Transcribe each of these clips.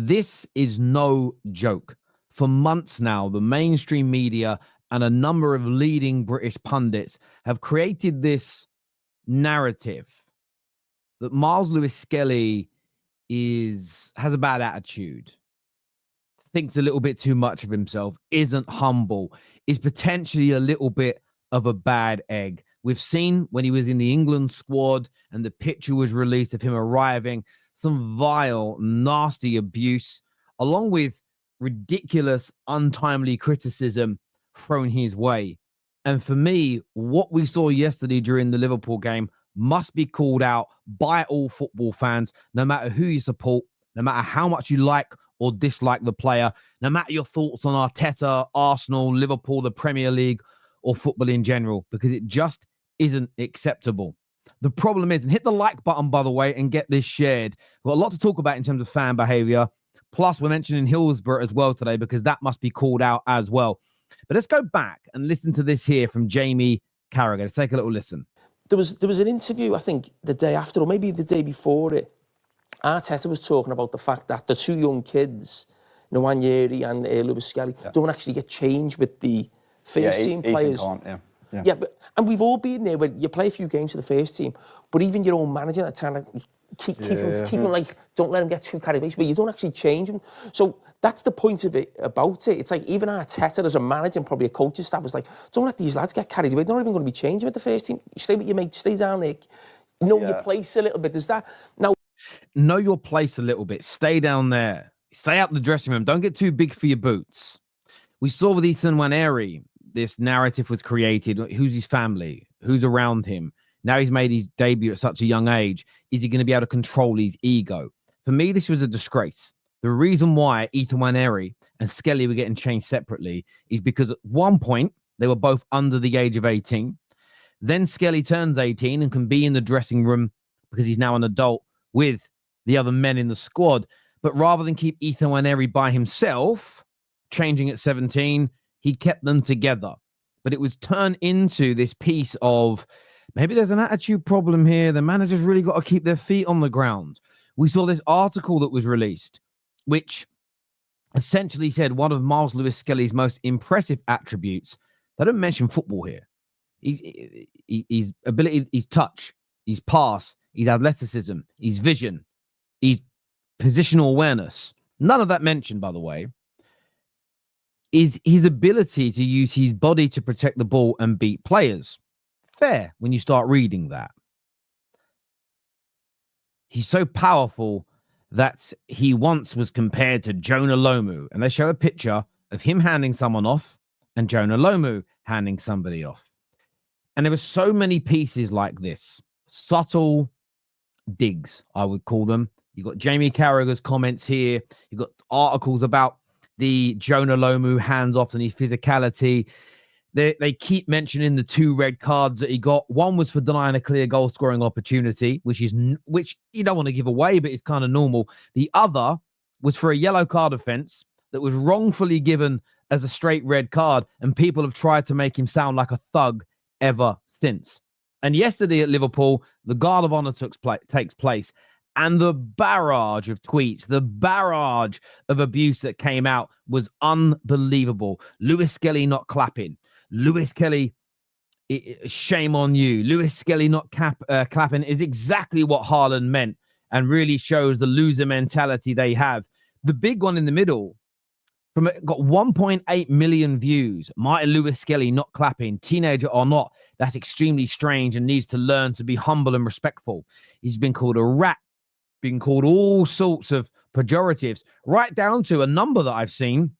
This is no joke. For months now, the mainstream media and a number of leading British pundits have created this narrative that Miles Lewis-Skelly has a bad attitude, thinks a little bit too much of himself, isn't humble, is potentially a little bit of a bad egg. We've seen when he was in the England squad and the picture was released of him arriving, some vile, nasty abuse, along with ridiculous, untimely criticism thrown his way. And for me, what we saw yesterday during the Liverpool game must be called out by all football fans, no matter who you support, no matter how much you like or dislike the player, no matter your thoughts on Arteta, Arsenal, Liverpool, the Premier League, or football in general, because it just isn't acceptable. The problem is, and hit the like button, by the way, and get this shared. We've got a lot to talk about in terms of fan behavior. Plus, we're mentioning Hillsborough as well today, because that must be called out as well. But let's go back and listen to this here from Jamie Carragher. Let's take a little listen. There was an interview, I think, the day after, or maybe the day before it. Arteta was talking about the fact that the two young kids, Nwaneri and Lewis-Skelly, don't actually get changed with the first team players. Yeah, and we've all been there where you play a few games for the first team, but even your own manager are trying to keep them like, don't let them get too carried away, but you don't actually change them. So that's the point of it about it. It's like even Arteta as a manager and probably a coaching staff was like, don't let these lads get carried away. They're not even going to be changing with the first team. You stay with your mate, stay down there, know your place a little bit. There's that. Now, know your place a little bit. Stay down there. Stay out the dressing room. Don't get too big for your boots. We saw with Ethan Nwaneri, this narrative was created. Who's his family? Who's around him? Now he's made his debut at such a young age. Is he going to be able to control his ego? For me, this was a disgrace. The reason why Ethan Nwaneri and Skelly were getting changed separately is because at one point, they were both under the age of 18. Then Skelly turns 18 and can be in the dressing room because he's now an adult with the other men in the squad. But rather than keep Ethan Nwaneri by himself, changing at 17, he kept them together. But it was turned into this piece of maybe there's an attitude problem here. The manager's really got to keep their feet on the ground. We saw this article that was released, which essentially said one of Miles Lewis-Skelly's most impressive attributes. They don't mention football here. His ability, his touch, his pass, his athleticism, his vision, his positional awareness. None of that mentioned, by the way. Is his ability to use his body to protect the ball and beat players. Fair when you start reading that. He's so powerful that he once was compared to Jonah Lomu. And they show a picture of him handing someone off and Jonah Lomu handing somebody off. And there were so many pieces like this. Subtle digs, I would call them. You've got Jamie Carragher's comments here. You've got articles about the Jonah Lomu hands-offs and his physicality. They keep mentioning the 2 red cards that he got. One was for denying a clear goal-scoring opportunity, which you don't want to give away, but it's kind of normal. The other was for a yellow card offence that was wrongfully given as a straight red card, and people have tried to make him sound like a thug ever since. And yesterday at Liverpool, the Guard of Honour takes place. And the barrage of tweets, the barrage of abuse that came out was unbelievable. Lewis-Skelly not clapping. Lewis-Skelly, shame on you. Lewis-Skelly not clapping is exactly what Haaland meant and really shows the loser mentality they have. The big one in the middle got 1.8 million views. Martin Lewis-Skelly not clapping, teenager or not. That's extremely strange and needs to learn to be humble and respectful. He's been called a rat. Been called all sorts of pejoratives, right down to a number that I've seen,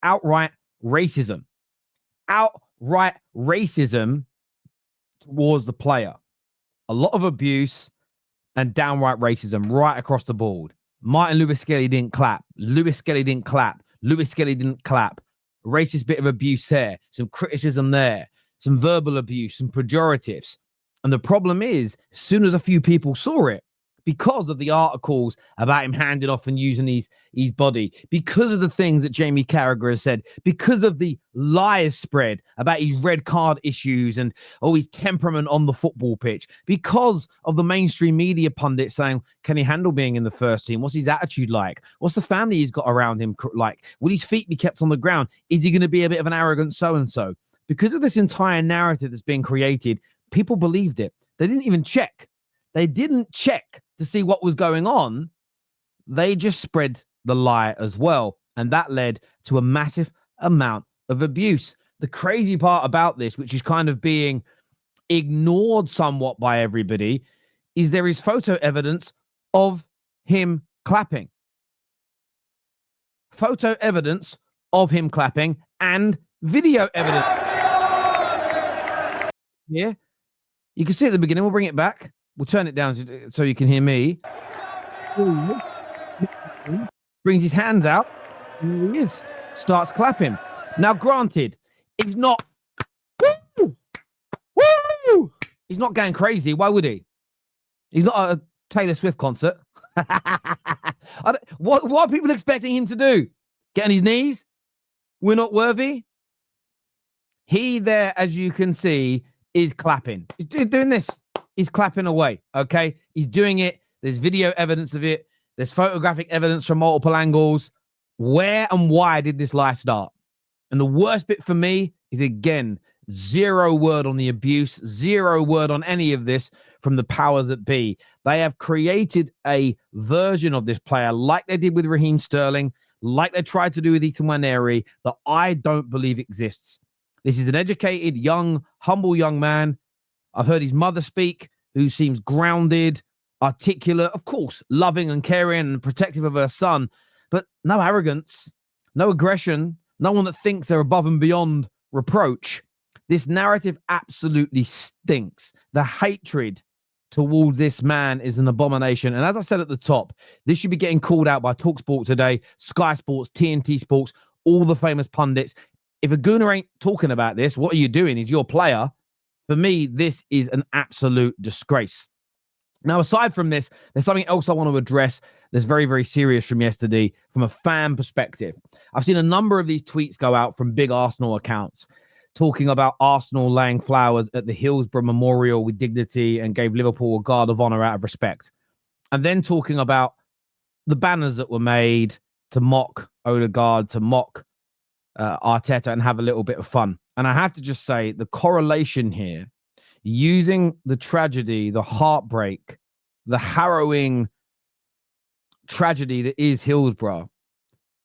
outright racism. Outright racism towards the player. A lot of abuse and downright racism right across the board. Martin Lewis-Skelly didn't clap. Lewis-Skelly didn't clap. Lewis-Skelly didn't clap. Racist bit of abuse there. Some criticism there. Some verbal abuse. Some pejoratives. And the problem is, as soon as a few people saw it, because of the articles about him handing off and using his body, because of the things that Jamie Carragher has said, because of the lies spread about his red card issues and his temperament on the football pitch, because of the mainstream media pundits saying, can he handle being in the first team? What's his attitude like? What's the family he's got around him like? Will his feet be kept on the ground? Is he going to be a bit of an arrogant so-and-so? Because of this entire narrative that's been created, people believed it. They didn't even check. They didn't check to see what was going on. They just spread the lie as well. And that led to a massive amount of abuse. The crazy part about this, which is kind of being ignored somewhat by everybody, is there is photo evidence of him clapping. Photo evidence of him clapping and video evidence. Yeah. You can see at the beginning. We'll bring it back. We'll turn it down so you can hear me. Brings his hands out. And here he is. Starts clapping. Now, granted, he's not. Woo! Woo! He's not going crazy. Why would he? He's not at a Taylor Swift concert. What are people expecting him to do? Get on his knees? We're not worthy? He there, as you can see, is clapping. He's doing this. He's clapping away, okay? He's doing it. There's video evidence of it. There's photographic evidence from multiple angles. Where and why did this lie start? And the worst bit for me is, again, zero word on the abuse, zero word on any of this from the powers that be. They have created a version of this player like they did with Raheem Sterling, like they tried to do with Ethan Nwaneri, that I don't believe exists. This is an educated, young, humble young man. I've heard his mother speak, who seems grounded, articulate, of course, loving and caring and protective of her son, but no arrogance, no aggression, no one that thinks they're above and beyond reproach. This narrative absolutely stinks. The hatred towards this man is an abomination. And as I said at the top, this should be getting called out by TalkSport today, Sky Sports, TNT Sports, all the famous pundits. If a gooner ain't talking about this, what are you doing? He's your player. For me, this is an absolute disgrace. Now, aside from this, there's something else I want to address that's very, very serious from yesterday from a fan perspective. I've seen a number of these tweets go out from big Arsenal accounts talking about Arsenal laying flowers at the Hillsborough Memorial with dignity and gave Liverpool a guard of honour out of respect. And then talking about the banners that were made to mock Odegaard, to mock Arteta and have a little bit of fun. And I have to just say the correlation here, using the tragedy, the heartbreak, the harrowing tragedy that is Hillsborough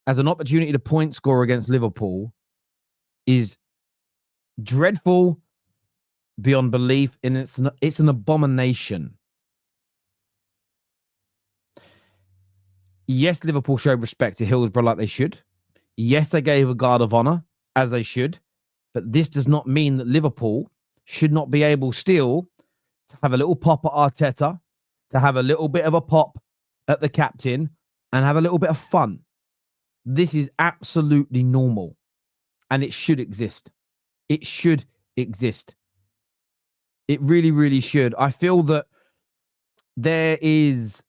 as an opportunity to point score against Liverpool, is dreadful beyond belief, and it's an abomination. Yes, Liverpool showed respect to Hillsborough like they should. Yes, they gave a guard of honour, as they should. But this does not mean that Liverpool should not be able still to have a little pop at Arteta, to have a little bit of a pop at the captain, and have a little bit of fun. This is absolutely normal, and it should exist. It should exist. It really, really should. I feel that there's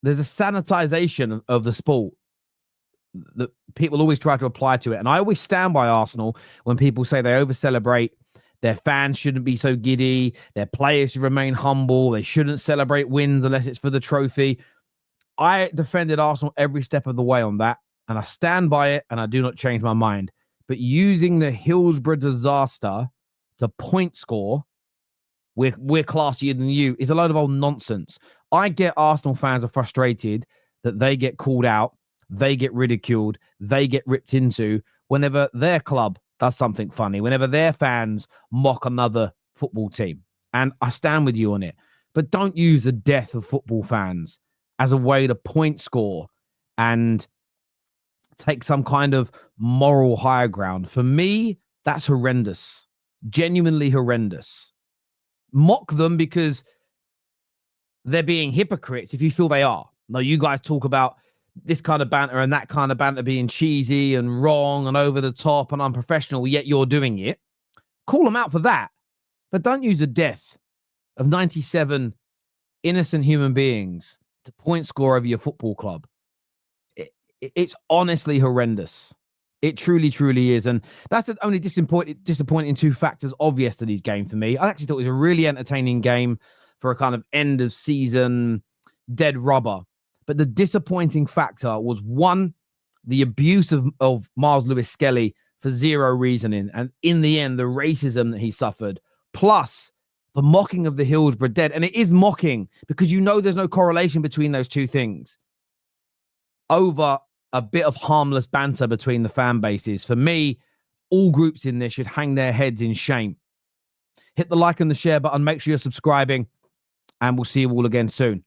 a sanitization of the sport that people always try to apply to it. And I always stand by Arsenal when people say they over-celebrate. Their fans shouldn't be so giddy. Their players should remain humble. They shouldn't celebrate wins unless it's for the trophy. I defended Arsenal every step of the way on that, and I stand by it, and I do not change my mind. But using the Hillsborough disaster to point score, we're classier than you, is a load of old nonsense. I get Arsenal fans are frustrated that they get called out, they get ridiculed, they get ripped into whenever their club does something funny, whenever their fans mock another football team. And I stand with you on it. But don't use the death of football fans as a way to point score and take some kind of moral higher ground. For me, that's horrendous. Genuinely horrendous. Mock them because they're being hypocrites if you feel they are. No, you guys talk about this kind of banter and that kind of banter being cheesy and wrong and over the top and unprofessional, yet you're doing it. Call them out for that. But don't use the death of 97 innocent human beings to point score over your football club. It's honestly horrendous. It truly, truly is. And that's the only disappointing two factors of yesterday's game for me. I actually thought it was a really entertaining game for a kind of end of season dead rubber. But the disappointing factor was, one, the abuse of Miles Lewis-Skelly for zero reasoning. And in the end, the racism that he suffered, plus the mocking of the Hillsborough dead. And it is mocking because you know there's no correlation between those two things, over a bit of harmless banter between the fan bases. For me, all groups in this should hang their heads in shame. Hit the like and the share button. Make sure you're subscribing. And we'll see you all again soon.